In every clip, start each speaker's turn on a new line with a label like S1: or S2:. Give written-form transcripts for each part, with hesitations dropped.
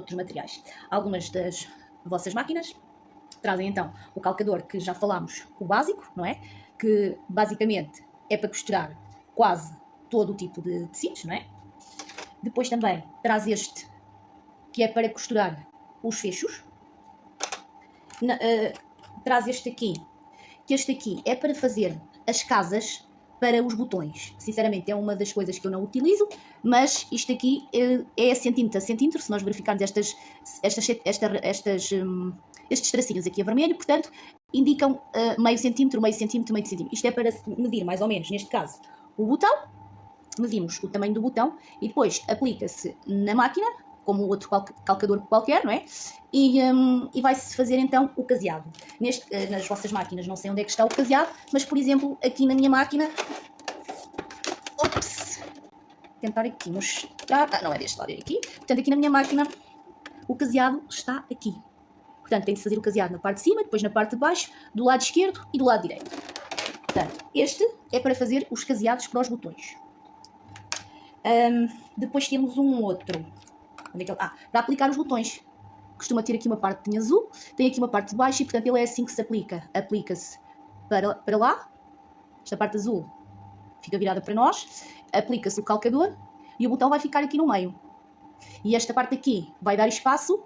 S1: outros materiais. Algumas das vossas máquinas trazem então o calcador que já falámos, o básico, não é? Que basicamente é para costurar quase todo o tipo de tecidos, não é? Depois também traz este, que é para costurar os fechos. Traz este aqui, que este aqui é para fazer as casas para os botões. Sinceramente é uma das coisas que eu não utilizo, mas isto aqui é centímetro a centímetro, se nós verificarmos estes tracinhos aqui a vermelho, portanto, indicam meio centímetro, meio centímetro, meio centímetro. Isto é para medir mais ou menos, neste caso, o botão, medimos o tamanho do botão e depois aplica-se na máquina, como outro calcador qualquer, não é? E vai-se fazer então o caseado. Nas vossas máquinas não sei onde é que está o caseado, mas por exemplo, aqui na minha máquina, tentar aqui mostrar, não é deste lado, é aqui. Portanto, aqui na minha máquina, o caseado está aqui. Portanto, tem de fazer o caseado na parte de cima, depois na parte de baixo, do lado esquerdo e do lado direito. Portanto, este é para fazer os caseados para os botões. Depois temos um outro. Onde é que ele... para aplicar os botões. Costuma ter aqui uma parte em azul, tem aqui uma parte de baixo e, portanto, ele é assim que se aplica. Aplica-se para lá. Esta parte azul fica virada para nós. Aplica-se o calcador e o botão vai ficar aqui no meio. E esta parte aqui vai dar espaço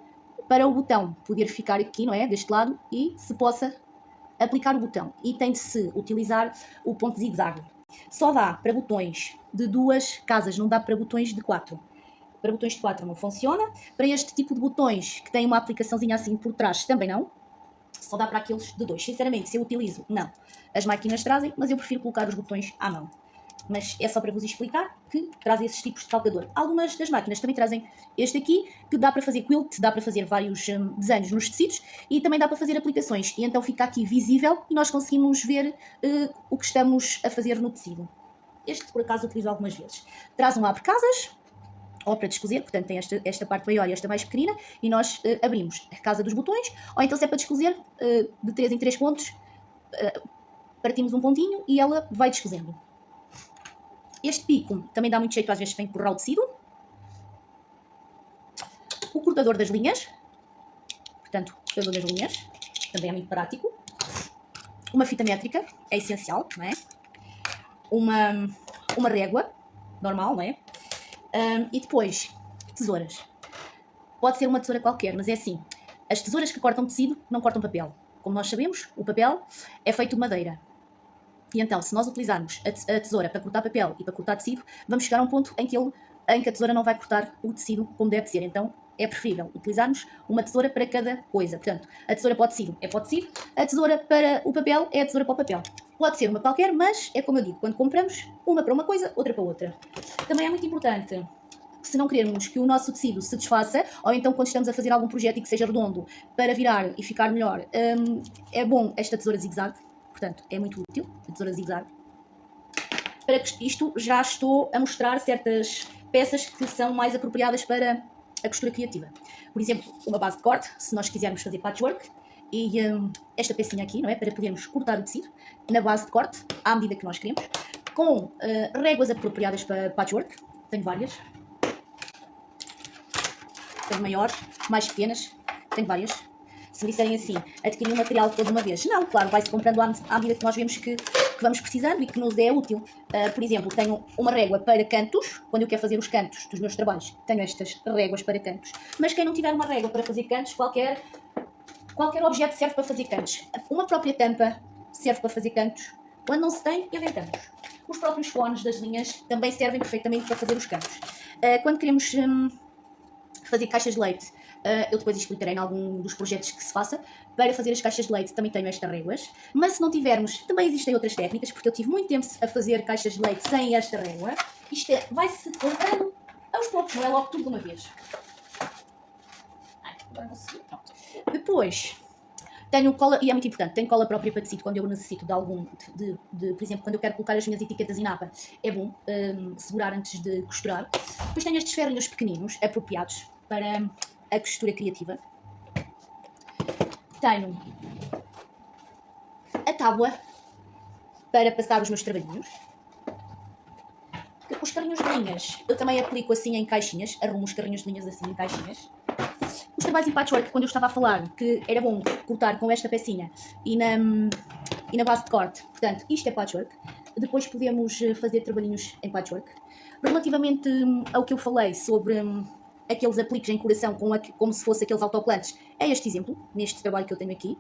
S1: para o botão poder ficar aqui, não é? Deste lado e se possa aplicar o botão. E tem de se utilizar o ponto zigue-zague. Só dá para botões de 2 casas, não dá para botões de 4. Para botões de 4 não funciona. Para este tipo de botões que tem uma aplicaçãozinha assim por trás também não. Só dá para aqueles de 2. Sinceramente, se eu utilizo, não. As máquinas trazem, mas eu prefiro colocar os botões à mão. Mas é só para vos explicar que traz esses tipos de calcador. Algumas das máquinas também trazem este aqui, que dá para fazer quilt, dá para fazer vários desenhos nos tecidos e também dá para fazer aplicações. E então fica aqui visível e nós conseguimos ver o que estamos a fazer no tecido. Este, por acaso, utilizo algumas vezes. Traz um abre-casas, ou para descozer, portanto tem esta parte maior e esta mais pequenina, e nós abrimos a casa dos botões, ou então se é para descozer, de 3 em 3 pontos, partimos um pontinho e ela vai descosendo. Este pico também dá muito jeito às vezes para empurrar o tecido. O cortador das linhas, portanto, cortador das linhas, também é muito prático. Uma fita métrica, é essencial, não é? Uma régua, normal, não é? E depois, tesouras. Pode ser uma tesoura qualquer, mas é assim, as tesouras que cortam tecido não cortam papel. Como nós sabemos, o papel é feito de madeira. E então, se nós utilizarmos a tesoura para cortar papel e para cortar tecido, vamos chegar a um ponto em que a tesoura não vai cortar o tecido como deve ser. Então, é preferível utilizarmos uma tesoura para cada coisa. Portanto, a tesoura para o tecido é para o tecido, a tesoura para o papel é a tesoura para o papel. Pode ser uma qualquer, mas é como eu digo, quando compramos, uma para uma coisa, outra para outra. Também é muito importante que, se não queremos que o nosso tecido se desfaça, ou então quando estamos a fazer algum projeto e que seja redondo, para virar e ficar melhor, é bom esta tesoura zigue-zague. Portanto, é muito útil, a tesoura zigue-zague. Para isto, já estou a mostrar certas peças que são mais apropriadas para a costura criativa. Por exemplo, uma base de corte, se nós quisermos fazer patchwork, e esta pecinha aqui, não é? Para podermos cortar o tecido na base de corte, à medida que nós queremos, com réguas apropriadas para patchwork, tenho várias. Tenho maiores, mais pequenas, tenho várias. Se me disserem assim, adquirir o material todo de uma vez. Não, claro, vai-se comprando à medida que nós vemos que vamos precisando e que nos é útil. Por exemplo, tenho uma régua para cantos, quando eu quero fazer os cantos dos meus trabalhos, tenho estas réguas para cantos. Mas quem não tiver uma régua para fazer cantos, qualquer objeto serve para fazer cantos. Uma própria tampa serve para fazer cantos. Quando não se tem, inventamos. Os próprios fones das linhas também servem perfeitamente para fazer os cantos. Quando queremos fazer caixas de leite, eu depois explicarei em algum dos projetos que se faça. Para fazer as caixas de leite também tenho estas réguas, mas se não tivermos, também existem outras técnicas, porque eu tive muito tempo a fazer caixas de leite sem esta régua. Isto vai-se colocando aos poucos, não é logo tudo de uma vez. Depois, tenho cola, e é muito importante, tenho cola própria para tecido quando eu necessito de algum, por exemplo, quando eu quero colocar as minhas etiquetas em napa, é bom segurar antes de costurar. Depois tenho estes ferrinhos pequeninos, apropriados para a costura criativa. Tenho a tábua para passar os meus trabalhinhos. Os carrinhos de linhas eu também aplico assim em caixinhas, arrumo os carrinhos de linhas assim em caixinhas. trabalhos em patchwork, quando eu estava a falar que era bom cortar com esta pecinha e na base de corte, portanto, isto é patchwork. Depois podemos fazer trabalhinhos em patchwork. Relativamente ao que eu falei sobre aqueles apliques em coração como se fosse aqueles autocolantes, é este exemplo, neste trabalho que eu tenho aqui.